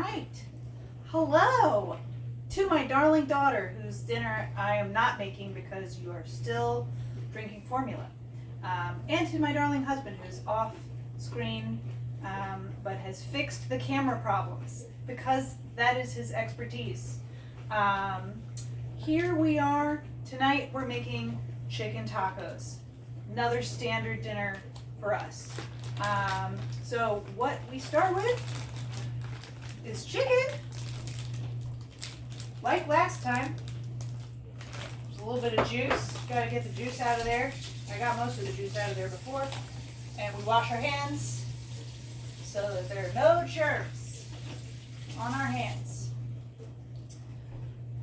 right. Hello to my darling daughter, whose dinner I am not making because you are still drinking formula. And to my darling husband, who's off screen but has fixed the camera problems because that is his expertise. Here we are. Tonight we're making chicken tacos. Another standard dinner for us. So what we start with is chicken. Like last time, there's a little bit of juice. Gotta get the juice out of there. I got most of the juice out of there before. And we wash our hands so that there are no germs on our hands.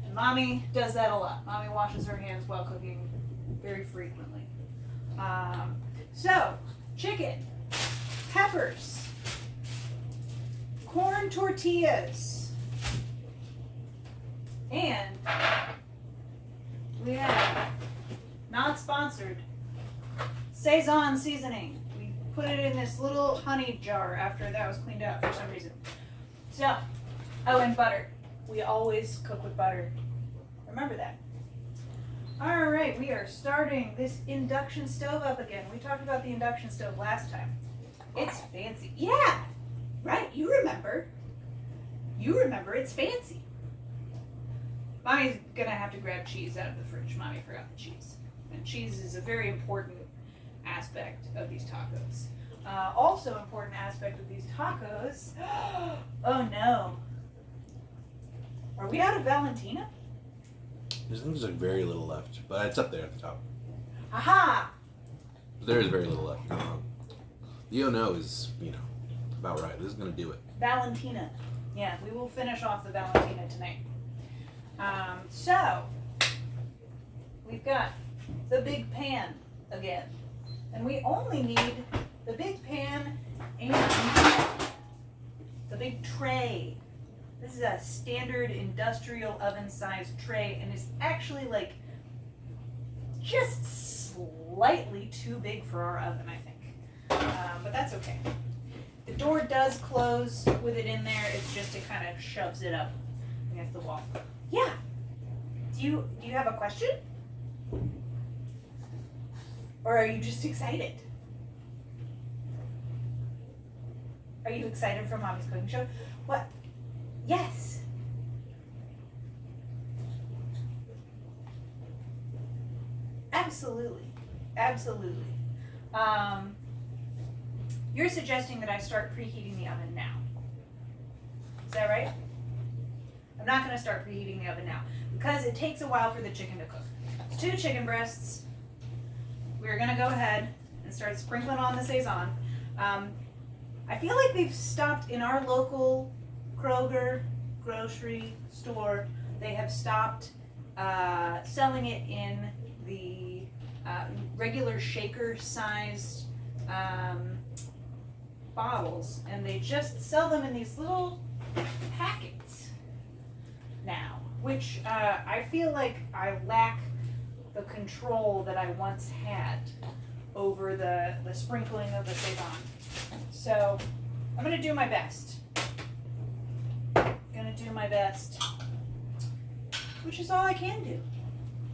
And Mommy does that a lot. Mommy washes her hands while cooking very frequently. So, chicken, peppers, corn tortillas, and we have, not sponsored, Sazón seasoning. We put it in this little honey jar after that was cleaned out for some reason. So, oh, and butter. We always cook with butter. Remember that. All right, we are starting this induction stove up again. We talked about the induction stove last time. It's fancy. Yeah, right, you remember. You remember, it's fancy. Mommy's gonna have to grab cheese out of the fridge. Mommy forgot the cheese. And cheese is a very important aspect of these tacos. Also important aspect of these tacos, oh no. Are we out of Valentina? There's like very little left, but it's up there at the top. Aha! There is very little left. The no is, about right. This is going to do it. Valentina. Yeah, we will finish off the Valentina tonight. So, we've got the big pan again. And we only need the big pan and the big tray. This is a standard industrial oven sized tray and is actually like just slightly too big for our oven, I think. But that's okay. The door does close with it in there. It's just it kind of shoves it up against the wall. Yeah. Do you have a question? Or are you just excited? Are you excited for Mommy's cooking show? What? Yes. Absolutely. Absolutely. You're suggesting that I start preheating the oven now. Is that right? I'm not going to start preheating the oven now because it takes a while for the chicken to cook. It's 2 chicken breasts. We're going to go ahead and start sprinkling on the Sazón. I feel like they've stopped in our local Kroger grocery store. They have stopped selling it in the regular shaker sized bottles, and they just sell them in these little packets now, which I feel like I lack the control that I once had over the sprinkling of the Sazón. So I'm gonna do my best. Which is all I can do.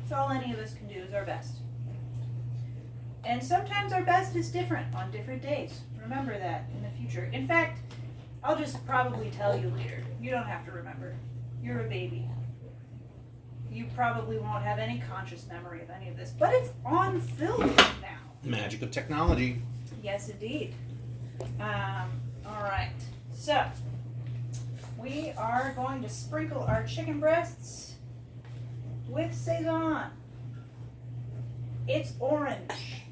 It's all any of us can do is our best. And sometimes our best is different on different days. Remember that in the future. In fact, I'll just probably tell you later. You don't have to remember. You're a baby. You probably won't have any conscious memory of any of this, but it's on film now. Magic of technology. Yes, indeed. All right. So, we are going to sprinkle our chicken breasts with Sazón. It's orange.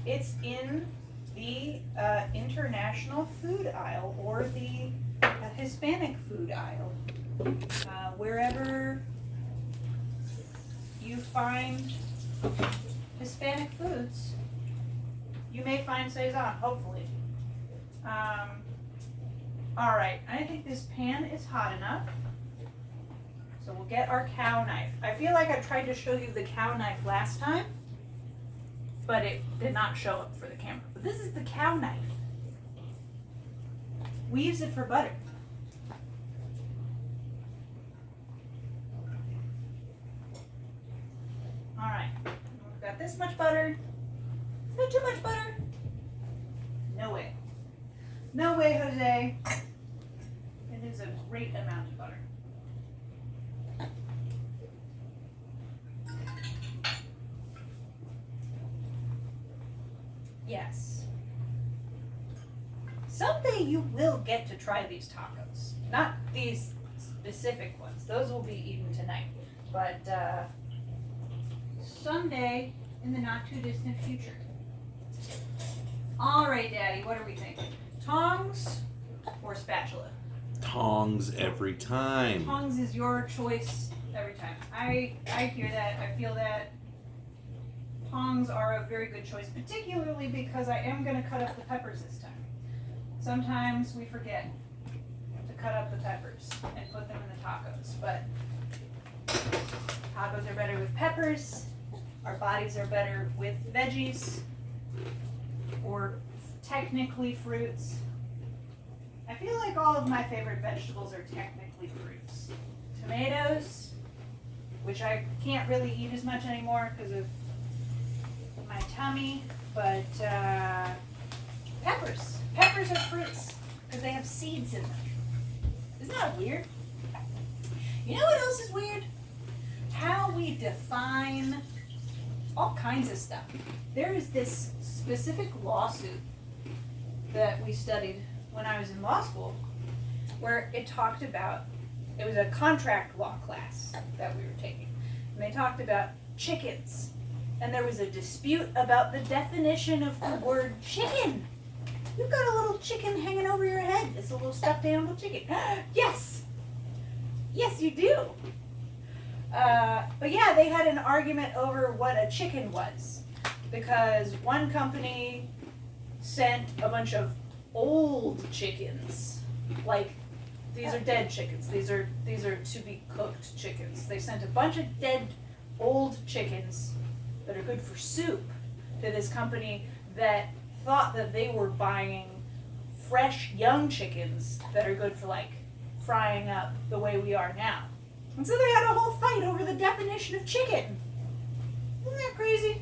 It's in the international food aisle or the Hispanic food aisle. Wherever you find Hispanic foods, you may find Sazón, hopefully. All right, I think this pan is hot enough. So we'll get our cow knife. I feel like I tried to show you the cow knife last time, but it did not show up for the camera. But this is the cow knife. We use it for butter. No way, Jose. It is a great amount of butter. Yes. Someday you will get to try these tacos. Not these specific ones. Those will be eaten tonight. But someday in the not too distant future. All right, Daddy, what are we thinking? Tongs or spatula? Tongs every time. Tongs is your choice every time. I hear that. I feel that. Tongs are a very good choice, particularly because I am going to cut up the peppers this time. Sometimes we forget to cut up the peppers and put them in the tacos, but tacos are better with peppers. Our bodies are better with veggies or technically fruits. I feel like all of my favorite vegetables are technically fruits. Tomatoes, which I can't really eat as much anymore because of my tummy, but peppers. Peppers are fruits because they have seeds in them. Isn't that weird? You know what else is weird? How we define all kinds of stuff. There is this specific lawsuit that we studied when I was in law school where it talked about, it was a contract law class that we were taking, and they talked about chickens. And there was a dispute about the definition of the word chicken. You've got a little chicken hanging over your head. It's a little stuffed animal chicken. Yes! Yes, you do. But yeah, they had an argument over what a chicken was. Because one company sent a bunch of old chickens. Like, these are dead chickens. These are to be cooked chickens. They sent a bunch of dead old chickens that are good for soup to this company that thought that they were buying fresh young chickens that are good for like frying up the way we are now. And so they had a whole fight over the definition of chicken. Isn't that crazy?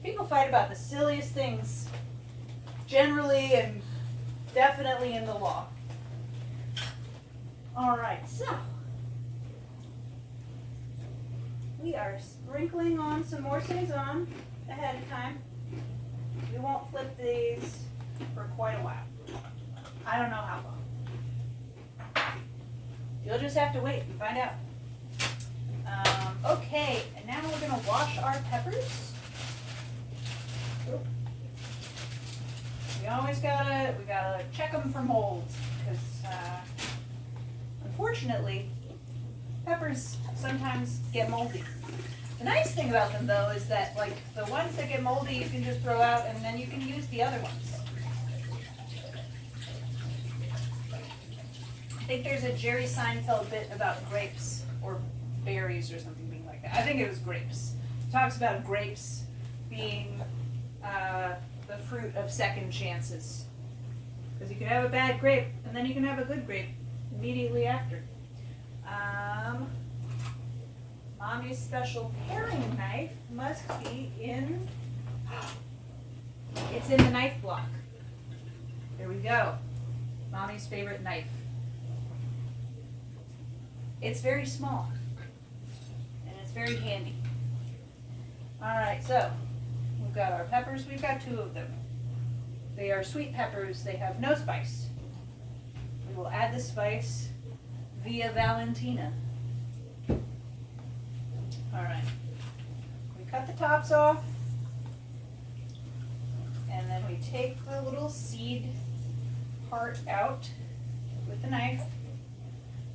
People fight about the silliest things, generally and definitely in the law. All right, so we are sprinkling on some more Sazón ahead of time. We won't flip these for quite a while. I don't know how long. You'll just have to wait and find out. Okay, and now we're gonna wash our peppers. We always gotta check them for molds because unfortunately peppers sometimes get moldy. The nice thing about them though is that like the ones that get moldy you can just throw out and then you can use the other ones. I think there's a Jerry Seinfeld bit about grapes or berries or something being like that. I think it was grapes. It talks about grapes being the fruit of second chances. Because you can have a bad grape and then you can have a good grape immediately after. Mommy's special paring knife must be in, it's in the knife block. There we go. Mommy's favorite knife. It's very small and it's very handy. All right, so we've got our peppers. We've got 2 of them. They are sweet peppers. They have no spice. We will add the spice via Valentina. All right. We cut the tops off, and then we take the little seed part out with the knife,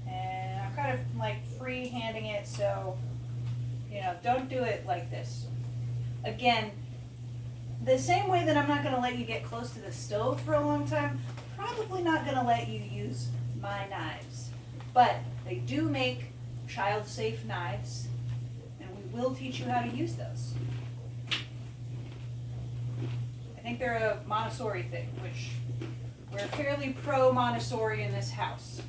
and I'm kind of like free-handing it, so, you know, don't do it like this. Again, the same way that I'm not going to let you get close to the stove for a long time, probably not going to let you use my knives. But they do make child-safe knives, and we will teach you how to use those. I think they're a Montessori thing, which we're fairly pro-Montessori in this house.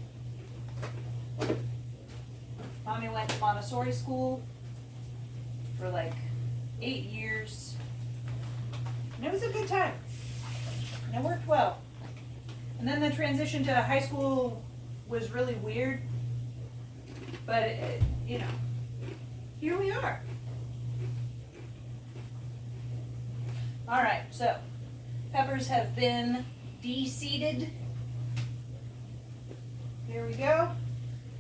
Mommy went to Montessori school for like 8 years. And it was a good time. And it worked well. And then the transition to high school was really weird. But, you know, here we are. All right, so peppers have been de-seeded. Here we go.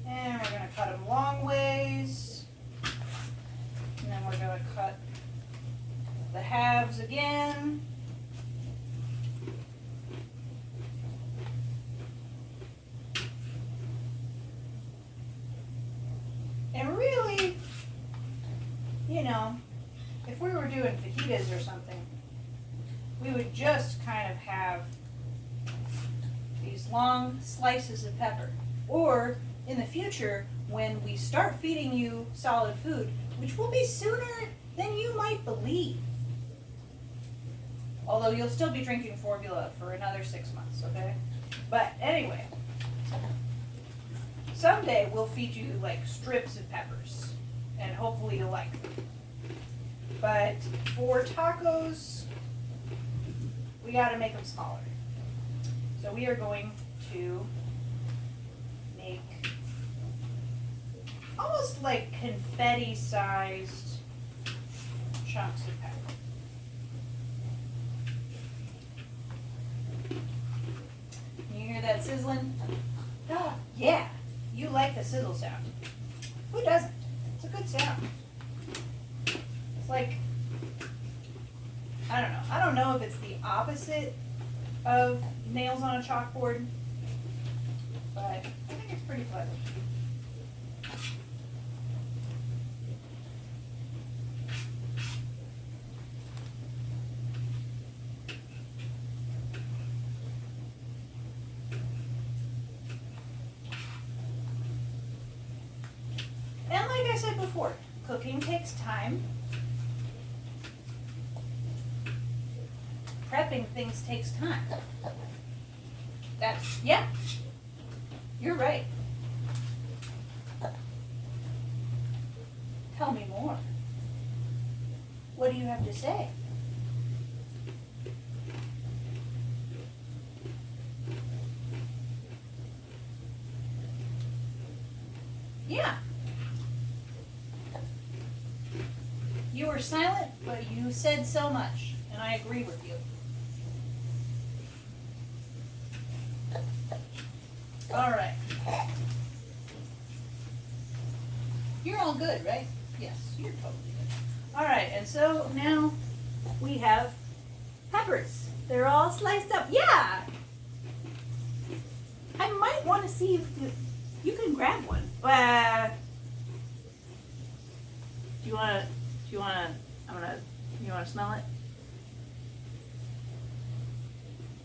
And we're going to cut them long ways. And then we're going to cut the halves again. And really, you know, if we were doing fajitas or something, we would just kind of have these long slices of pepper. Or in the future, when we start feeding you solid food, which will be sooner than you might believe. Although you'll still be drinking formula for another 6 months, okay? But anyway, someday we'll feed you like strips of peppers, and hopefully you'll like them. But for tacos, we gotta make them smaller. So we are going to make almost like confetti-sized chunks of pepper. You hear that sizzling? Oh, yeah, you like the sizzle sound. Who doesn't? It's a good sound. It's like, I don't know. I don't know if it's the opposite of nails on a chalkboard, but I think it's pretty pleasant. And like I said before, cooking takes time. Prepping things takes time. Yeah, you're right. Tell me more. What do you have to say? Yeah. You were silent, but you said so much, and I agree with you. All right. You're all good, right? Yes, you're totally good. All right, and so now we have peppers. They're all sliced up. Yeah. I might want to see if you can grab one. You want to smell it?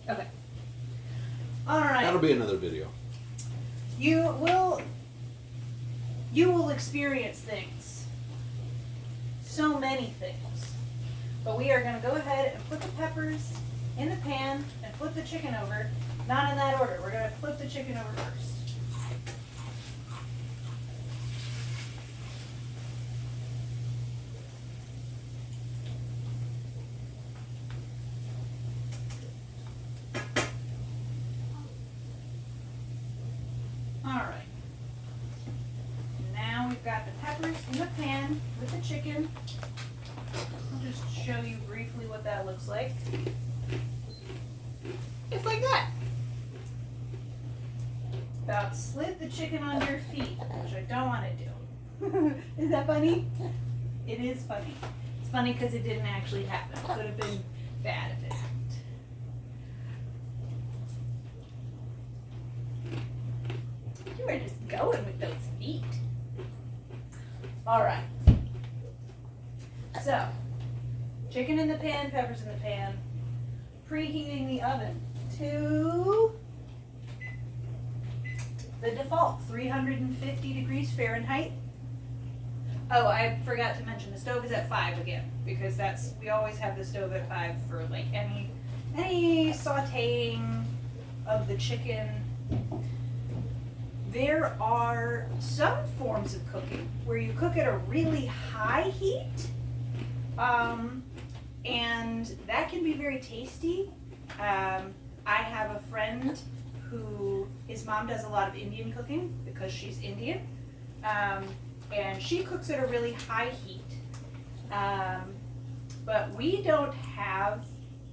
Okay. All right. That'll be another video. You will experience things. So many things. But we are going to go ahead and put the peppers in the pan and flip the chicken over. Not in that order. We're going to flip the chicken over first. Alright. Now we've got the peppers in the pan with the chicken. I'll just show you briefly what that looks like. It's like that. About slid the chicken on your feet, which I don't want to do. Is that funny? It is funny. It's funny because it didn't actually happen. It could have been bad if it happened. You were just going with those feet. All right. So, chicken in the pan, peppers in the pan. Preheating the oven to the default, 350 degrees Fahrenheit. Oh, I forgot to mention the stove is at 5 again, because we always have the stove at 5 for like any sauteing of the chicken. There are some forms of cooking where you cook at a really high heat, and that can be very tasty. I have a friend who, his mom does a lot of Indian cooking because she's Indian. And she cooks at a really high heat. But we don't have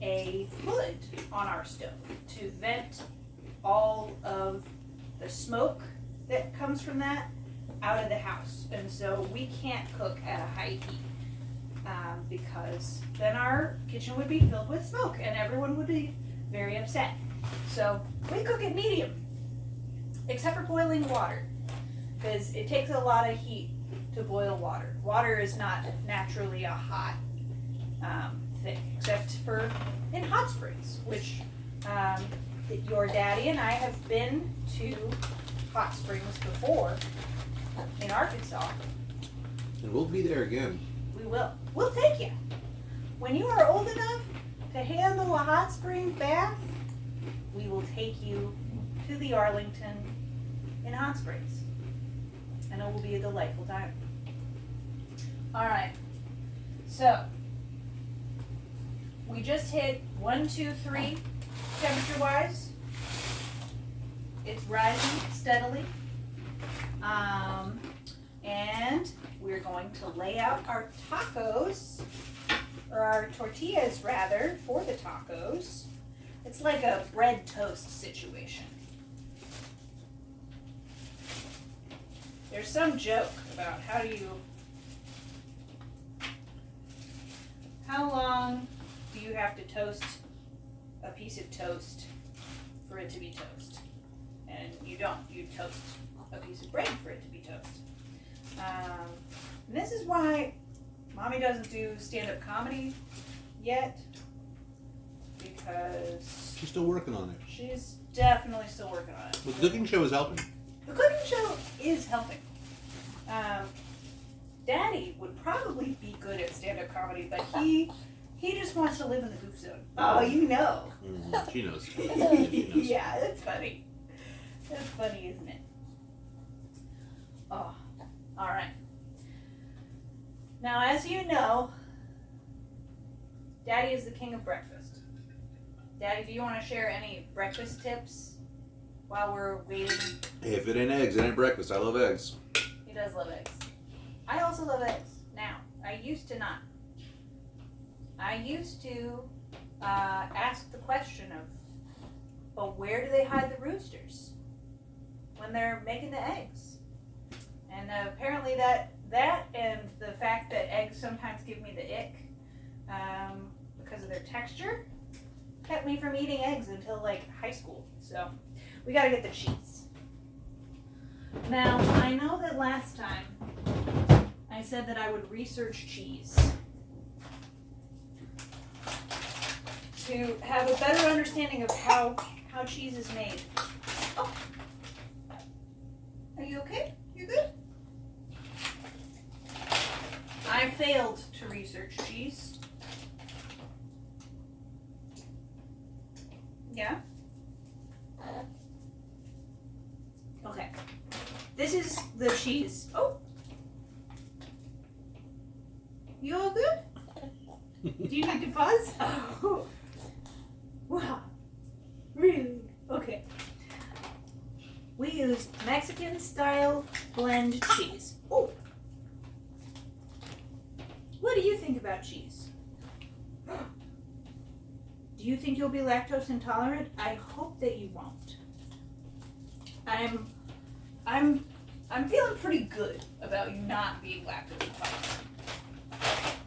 a hood on our stove to vent all of the smoke that comes from that out of the house. And so we can't cook at a high heat because then our kitchen would be filled with smoke and everyone would be very upset. So we cook at medium, except for boiling water, because it takes a lot of heat to boil water. Water is not naturally a hot thing, except for in hot springs, which your daddy and I have been to hot springs before in Arkansas. And we'll be there again. We will. We'll take you. When you are old enough to handle a hot spring bath, we will take you to the Arlington in Hot Springs. And it will be a delightful time. All right. So, we just hit 1, 2, 3 temperature-wise. It's rising steadily. And we're going to lay out our tacos, or our tortillas rather, for the tacos. It's like a bread toast situation. There's some joke about how long do you have to toast a piece of toast for it to be toast? And you don't. You toast a piece of bread for it to be toast. And this is why Mommy doesn't do stand-up comedy yet, because She's still working on it. she's definitely still working on it. But the cooking show is helping. The cooking show is helping. Daddy would probably be good at stand-up comedy, but he just wants to live in the goof zone. Oh, you know. Mm-hmm. She knows. Yeah, that's funny. That's funny, isn't it? Oh, all right. Now, as you know, Daddy is the king of breakfast. Daddy, do you want to share any breakfast tips while we're waiting? Hey, if it ain't eggs, it ain't breakfast. I love eggs. He does love eggs. I also love eggs. Now, I used to not. I used to ask the question of, well, where do they hide the roosters when they're making the eggs? And apparently that and the fact that eggs sometimes give me the ick because of their texture kept me from eating eggs until like high school. So we gotta get the cheese. Now, I know that last time I said that I would research cheese to have a better understanding of how cheese is made. Oh, are you okay? You good? I failed to research cheese. Yeah? Okay. This is the cheese. Oh. You all good? Do you need to pause? Oh. Wow. Really? Okay. We use Mexican style blend cheese. Oh. What do you think about cheese? Do you think you'll be lactose intolerant? I hope that you won't. I'm feeling pretty good about you not being lactose intolerant.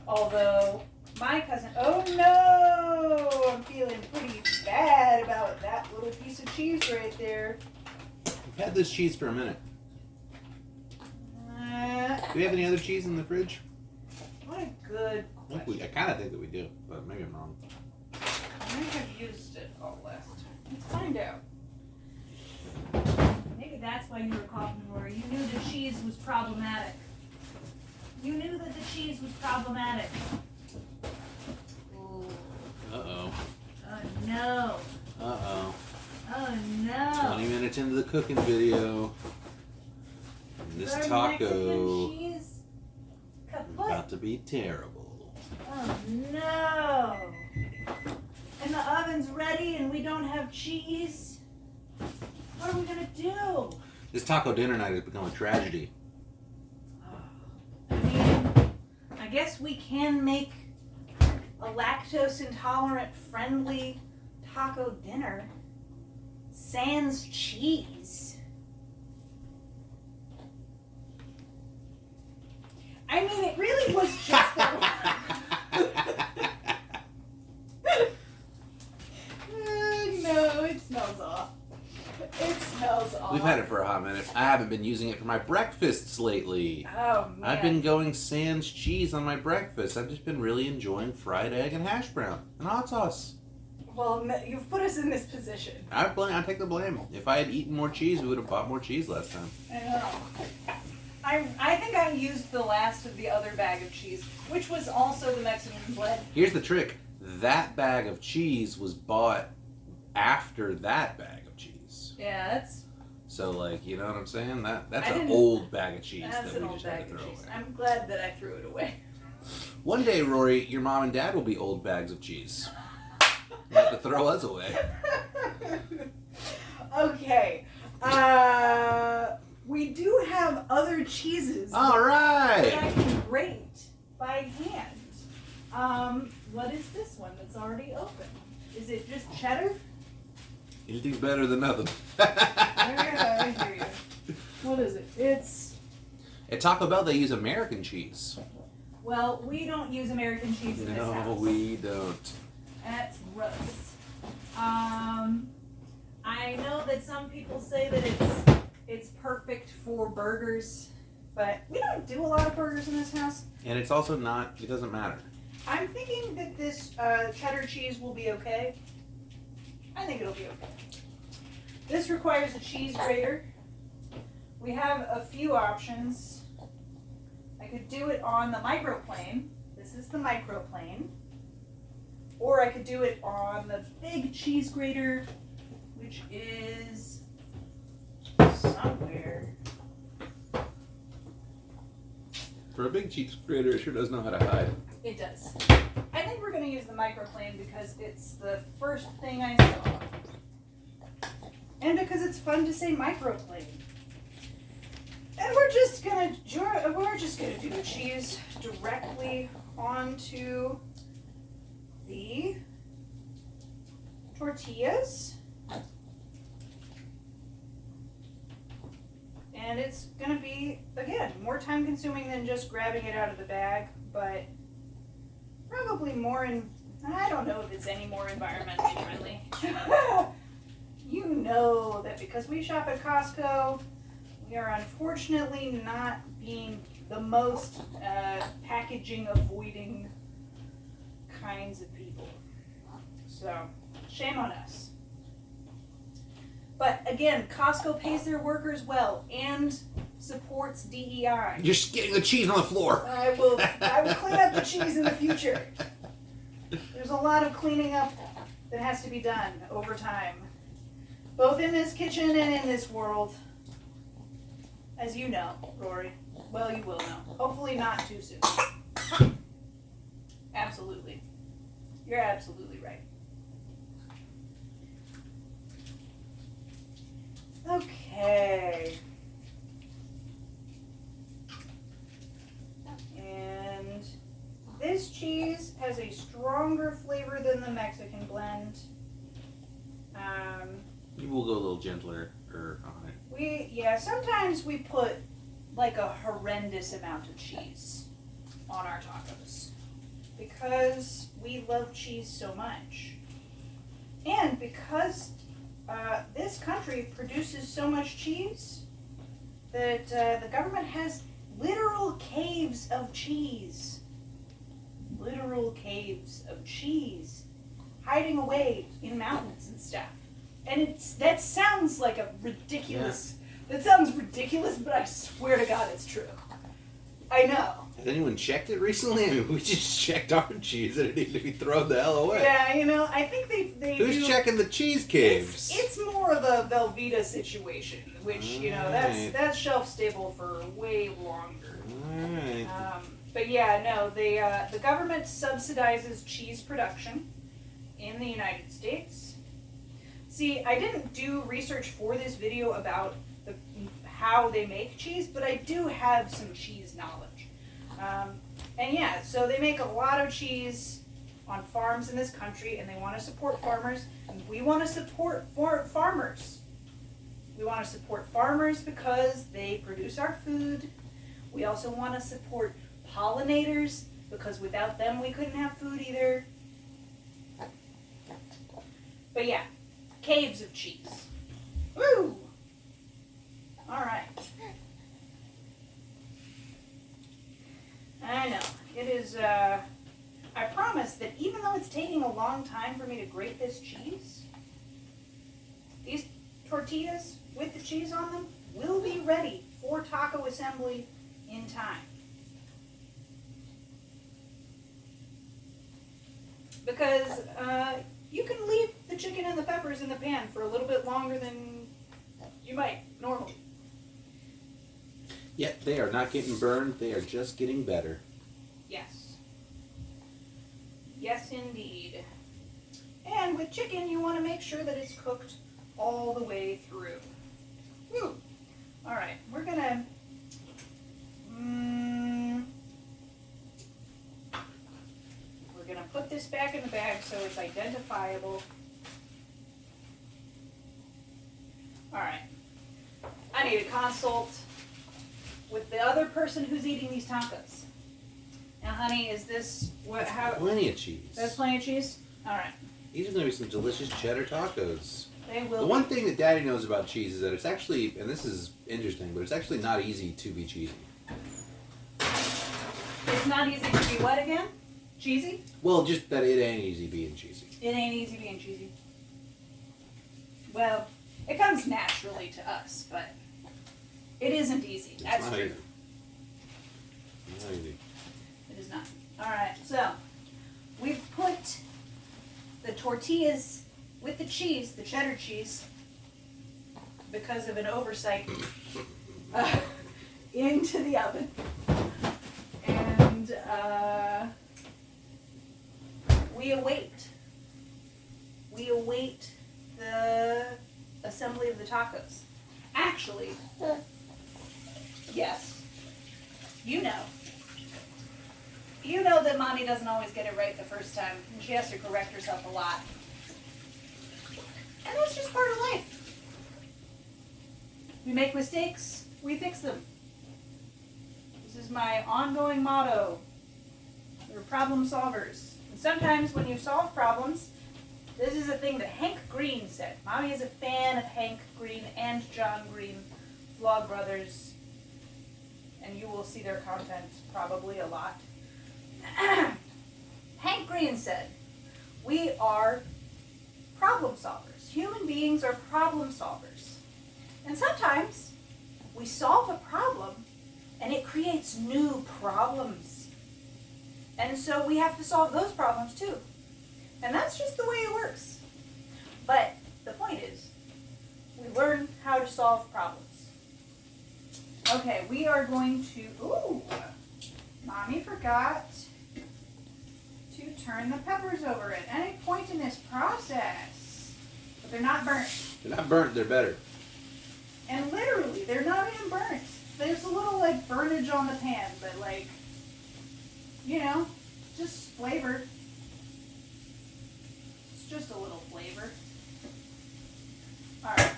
Although my cousin, oh no, I'm feeling pretty bad about that little piece of cheese right there. I've had this cheese for a minute. Do we have any other cheese in the fridge? What a good question. I kind of think that we do, but maybe I'm wrong. I might have used it all last time. Let's find out. Maybe that's why you were coughing more. You knew the cheese was problematic. You knew that the cheese was problematic. Ooh. Uh-oh. Oh no. Uh-oh. Oh no. 20 minutes into the cooking video. And this taco cheese is about to be terrible. Oh no. and the oven's ready and we don't have cheese, what are we gonna do? This taco dinner night has become a tragedy. I mean, I guess we can make a lactose intolerant friendly taco dinner. Sans cheese. I mean, it really was just no, it smells off. It smells off. We've had it for a hot minute. I haven't been using it for my breakfasts lately. Oh, man. I've been going sans cheese on my breakfast. I've just been really enjoying fried egg and hash brown and hot sauce. Well, you've put us in this position. I take the blame. If I had eaten more cheese, we would have bought more cheese last time. I know. I think I used the last of the other bag of cheese, which was also the Mexican blend. Here's the trick. That bag of cheese was bought after that bag of cheese. Yeah, that's... So, like, you know what I'm saying? That's I an didn't- old bag of cheese That's that an we old just had bag to of throw cheese. away. I'm glad that I threw it away. One day, Rory, your mom and dad will be old bags of cheese. You have to throw us away. Okay. We do have other cheeses All that I right. can grate by hand. What is this one that's already open? Is it just cheddar? Anything's better than nothing. Yeah, I hear you. What is it? It's... At Taco Bell, they use American cheese. Well, we don't use American cheese in this No, house. we don't. That's gross. I know that some people say that it's perfect for burgers, but we don't do a lot of burgers in this house. And it's also not, it doesn't matter. I'm thinking that this cheddar cheese will be okay. I think it'll be okay. This requires a cheese grater. We have a few options. I could do it on the microplane. This is the microplane. Or I could do it on the big cheese grater, which is somewhere. For a big cheese grater, it sure does know how to hide. It does. I think we're going to use the microplane because it's the first thing I saw. And because it's fun to say microplane. And we're just gonna do the cheese directly onto the tortillas. And it's gonna be, again, more time consuming than just grabbing it out of the bag, but probably I don't know if it's any more environmentally friendly. You know that because we shop at Costco, we are unfortunately not being the most packaging avoiding kinds of people. So, shame on us. But again, Costco pays their workers well and supports DEI. You're just getting the cheese on the floor. I will clean up the cheese in the future. There's a lot of cleaning up that has to be done over time. Both in this kitchen and in this world. As you know, Rory. Well, you will know. Hopefully not too soon. Absolutely. You're absolutely right. Okay. And this cheese has a stronger flavor than the Mexican blend. We'll go a little gentler on it. Sometimes we put like a horrendous amount of cheese on our tacos because we love cheese so much. And because this country produces so much cheese that the government has literal caves of cheese. Literal caves of cheese hiding away in mountains and stuff. And that sounds like a ridiculous, that sounds ridiculous, but I swear to God it's true. I know. Has anyone checked it recently? I mean, we just checked our cheese and it needed to be thrown the hell away. Yeah, I think they Who's do, checking the cheese caves? It's more of a Velveeta situation, which, Alright. that's shelf stable for way longer. Alright. But yeah, no, the government subsidizes cheese production, in the United States. See, I didn't do research for this video about how they make cheese, but I do have some cheese knowledge. And yeah, so they make a lot of cheese on farms in this country, and they want to support farmers, and we want to support farmers. We want to support farmers because they produce our food. We also want to support pollinators because without them we couldn't have food either. But yeah, caves of cheese. Woo! Alright. I know. It is, I promise that even though it's taking a long time for me to grate this cheese, these tortillas with the cheese on them will be ready for taco assembly in time. Because you can leave the chicken and the peppers in the pan for a little bit longer than you might normally. Yet they are not getting burned, they are just getting better. Yes. Yes, indeed. And with chicken, you want to make sure that it's cooked all the way through. Woo! Alright, we're gonna... we're gonna put this back in the bag so it's identifiable. Alright. I need to consult with the other person who's eating these tacos. Now, honey, is this what? How? Plenty of cheese. There's plenty of cheese. All right. These are going to be some delicious cheddar tacos. They will. The one thing that Daddy knows about cheese is that it's actually, and this is interesting, but it's actually not easy to be cheesy. It's not easy to be what again? Cheesy? Well, just that it ain't easy being cheesy. It ain't easy being cheesy. Well, it comes naturally to us, but it isn't easy. It's That's not true. easy. Not easy. It is not. All right, so we've put the tortillas with the cheese, the cheddar cheese, because of an oversight, into the oven. And we await the assembly of the tacos. Actually, yes, you know that Mommy doesn't always get it right the first time, and she has to correct herself a lot. And that's just part of life. We make mistakes, we fix them. This is my ongoing motto. We're problem solvers. And sometimes when you solve problems, this is a thing that Hank Green said. Mommy is a fan of Hank Green and John Green, Vlogbrothers, and you will see their content probably a lot. Hank Green said, we are problem solvers. Human beings are problem solvers. And sometimes we solve a problem and it creates new problems. And so we have to solve those problems too. And that's just the way it works. But the point is, we learn how to solve problems. Okay, we are going to, ooh, Mommy forgot to turn the peppers over at any point in this process. But they're not burnt. They're not burnt, they're better. And literally, they're not even burnt. There's a little, like, burnage on the pan, but, like, you know, just flavor. It's just a little flavor. Alright.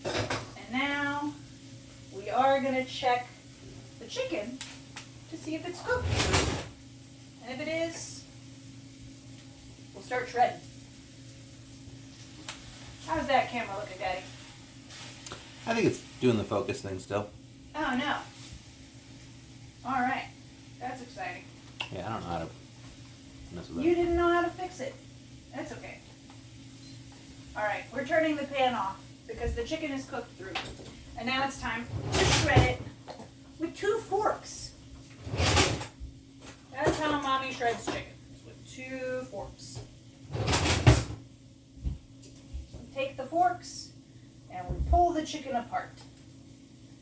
And now, we are going to check the chicken to see if it's cooked. And if it is, we'll start shredding. How's that camera looking, Daddy? I think it's doing the focus thing still. Oh, no. Alright. That's exciting. Yeah, I don't know how to mess with that. You didn't know how to fix it. That's okay. Alright, we're turning the pan off because the chicken is cooked through. And now it's time to shred it with 2 forks. That's how Mommy shreds chicken. It's with 2 forks. We take the forks and we pull the chicken apart.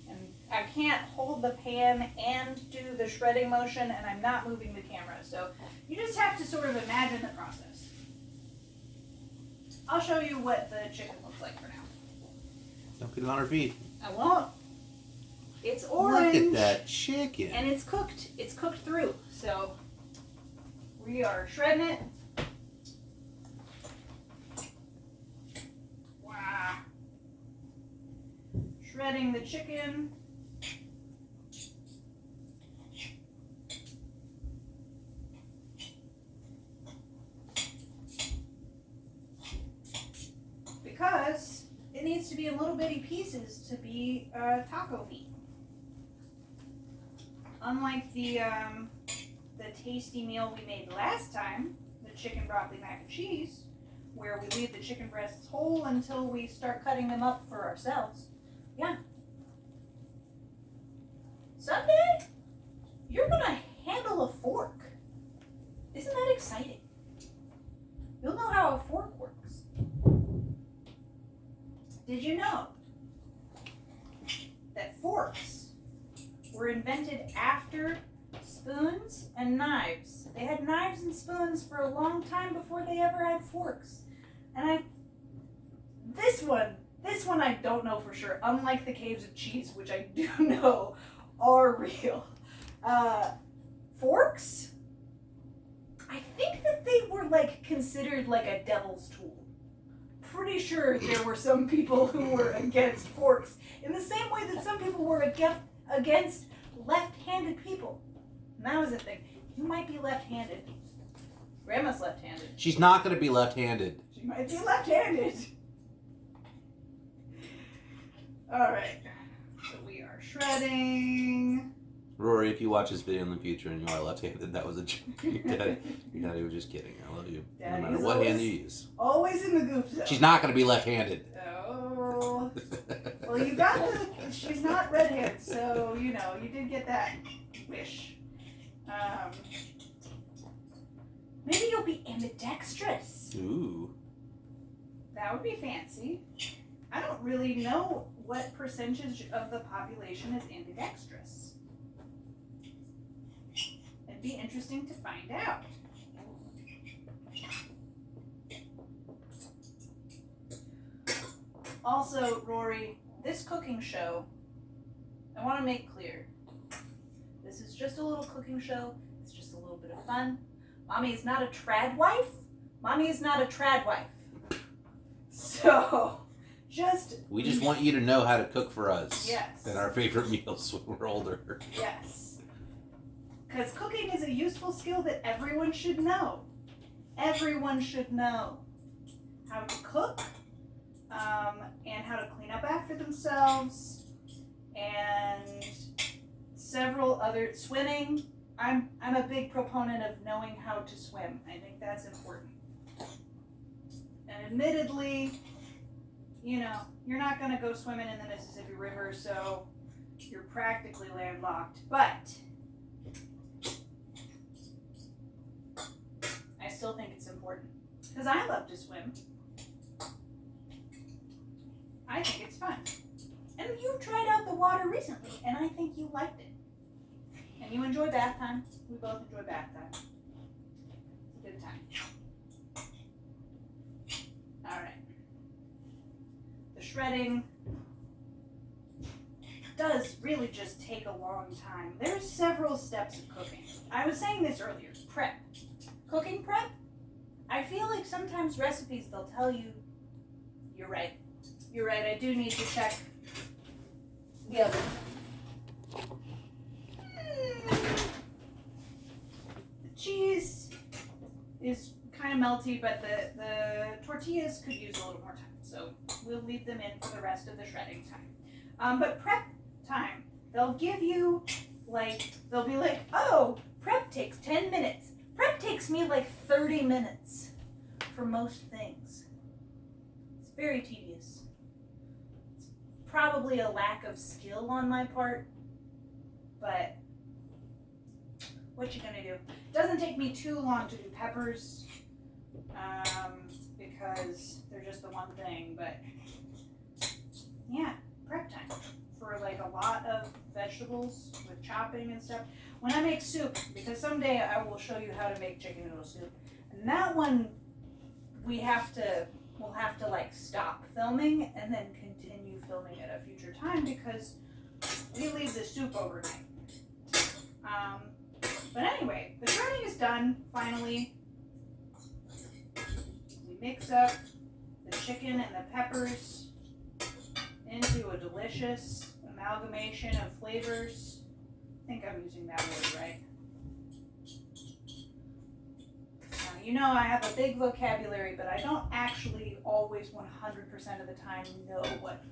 And I can't hold the pan and do the shredding motion, and I'm not moving the camera. So you just have to sort of imagine the process. I'll show you what the chicken looks like for now. Don't get it on her feet. I won't. It's orange. Look at that chicken. And it's cooked. It's cooked through. So we are shredding it. Wow. Shredding the chicken. Because it needs to be in little bitty pieces to be taco meat. Unlike the tasty meal we made last time, the chicken broccoli mac and cheese, where we leave the chicken breasts whole until we start cutting them up for ourselves. Yeah. Someday, you're gonna handle a fork. Isn't that exciting? You'll know how a fork works. Did you know that forks were invented after spoons and knives? They had knives and spoons for a long time before they ever had forks. And this one I don't know for sure, unlike the caves of cheese, which I do know are real. Forks, I think that they were considered like a devil's tool. Pretty sure there were some people who were against forks in the same way that some people were against left-handed people. And that was the thing. You might be left-handed. Grandma's left-handed. She's not going to be left-handed. She might be left-handed. All right. So we are shredding. Rory, if you watch this video in the future and you are left-handed, that was a joke. Your daddy was just kidding. I love you. Daddy's no matter what hand you use. Always in the goof zone. She's not going to be left-handed. Oh. Well, you got she's not redheaded, so, you did get that wish. Maybe you'll be ambidextrous. Ooh. That would be fancy. I don't really know what percentage of the population is ambidextrous. It'd be interesting to find out. Also, Rory, this cooking show, I want to make clear, this is just a little cooking show. It's just a little bit of fun. Mommy is not a trad wife. Mommy is not a trad wife. So, we just want you to know how to cook for us. Yes. And our favorite meals when we're older. Yes. Because cooking is a useful skill that everyone should know. Everyone should know how to cook, and how to clean up after themselves, and several other swimming. I'm a big proponent of knowing how to swim. I think that's important. And admittedly, you're not going to go swimming in the Mississippi River, so you're practically landlocked. But I still think it's important because I love to swim. I think it's fun. And you tried out the water recently, and I think you liked it. And you enjoy bath time. We both enjoy bath time. It's a good time. All right. The shredding does really just take a long time. There's several steps of cooking. I was saying this earlier. Prep. Cooking prep. I feel like sometimes recipes, they'll tell you, you're right. You're right, I do need to check the oven. The cheese is kind of melty, but the tortillas could use a little more time. So we'll leave them in for the rest of the shredding time. But prep time, they'll give you they'll be like, oh, prep takes 10 minutes. Prep takes me 30 minutes for most things. It's very tedious. Probably a lack of skill on my part, but what you gonna do? It doesn't take me too long to do peppers, because they're just the one thing, but yeah, prep time for a lot of vegetables with chopping and stuff. When I make soup, because someday I will show you how to make chicken noodle soup, and that one we'll have to like stop filming and then continue filming at a future time because we leave the soup overnight. But anyway, the shredding is done finally. We mix up the chicken and the peppers into a delicious amalgamation of flavors. I think I'm using that word right. You know I have a big vocabulary, but I don't actually always 100% of the time know what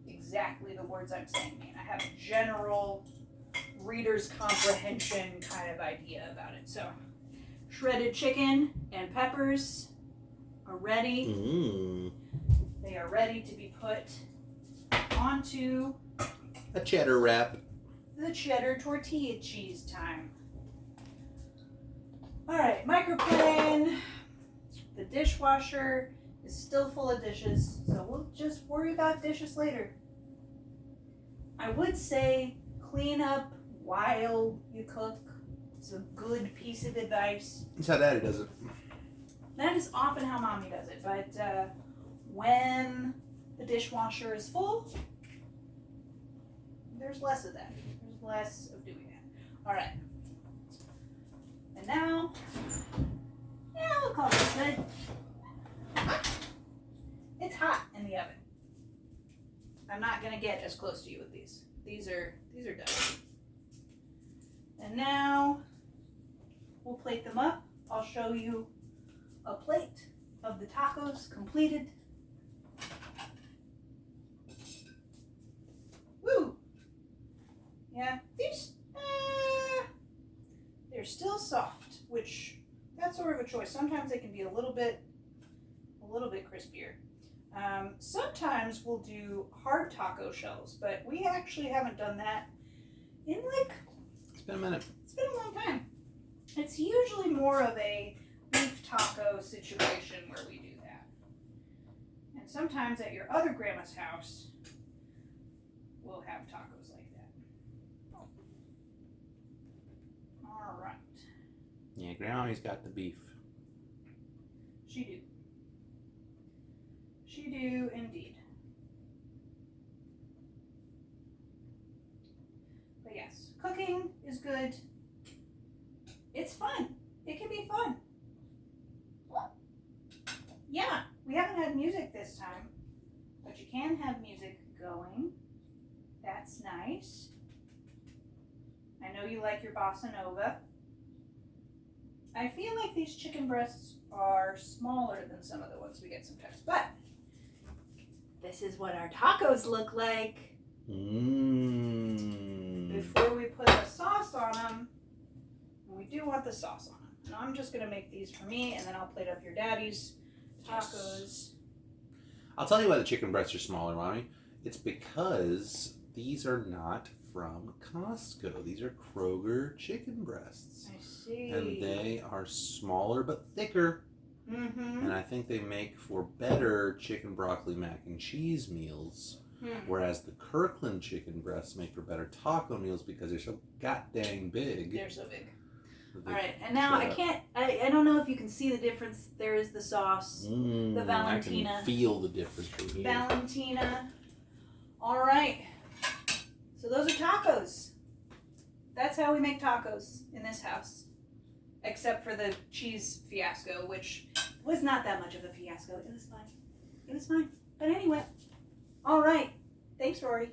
exactly the words I'm saying mean. I have a general reader's comprehension kind of idea about it. So, shredded chicken and peppers are ready. They are ready to be put onto a cheddar wrap. The cheddar tortilla cheese time. Alright, microplane. The dishwasher is still full of dishes, so we'll just worry about dishes later. I would say clean up while you cook. It's a good piece of advice. That's how Daddy does it. That is often how Mommy does it, but when the dishwasher is full, there's less of that. There's less of doing that. Alright. And now, we'll call this good. It's hot in the oven. I'm not gonna get as close to you with these. These are done. And now we'll plate them up. I'll show you a plate of the tacos completed. Woo! Yeah, these they're still soft, which that's sort of a choice. Sometimes they can be a little bit crispier. Sometimes we'll do hard taco shells, but we actually haven't done that in it's been a minute. It's been a long time. It's usually more of a beef taco situation where we do that. And sometimes at your other grandma's house, we'll have tacos like that. All right. Yeah, Grandma's got the beef. She do. She do indeed. But yes, cooking is good. It's fun. It can be fun. Yeah, we haven't had music this time, but you can have music going. That's nice. I know you like your bossa nova. I feel like these chicken breasts are smaller than some of the ones we get sometimes, but this is what our tacos look like. Before we put the sauce on them, and we do want the sauce on them. And I'm just gonna make these for me, and then I'll plate up your daddy's tacos. Yes. I'll tell you why the chicken breasts are smaller, Mommy. It's because these are not from Costco. These are Kroger chicken breasts. I see. And they are smaller but thicker. Mm-hmm. And I think they make for better chicken broccoli mac and cheese meals. Whereas the Kirkland chicken breasts make for better taco meals because they're so goddamn big. They're so big. All right, and now I don't know if you can see the difference. There is the sauce, the Valentina. I can feel the difference from here. Valentina. All right. So those are tacos. That's how we make tacos in this house. Except for the cheese fiasco, which was not that much of a fiasco. It was fine. It was fine. But anyway. All right. Thanks, Rory.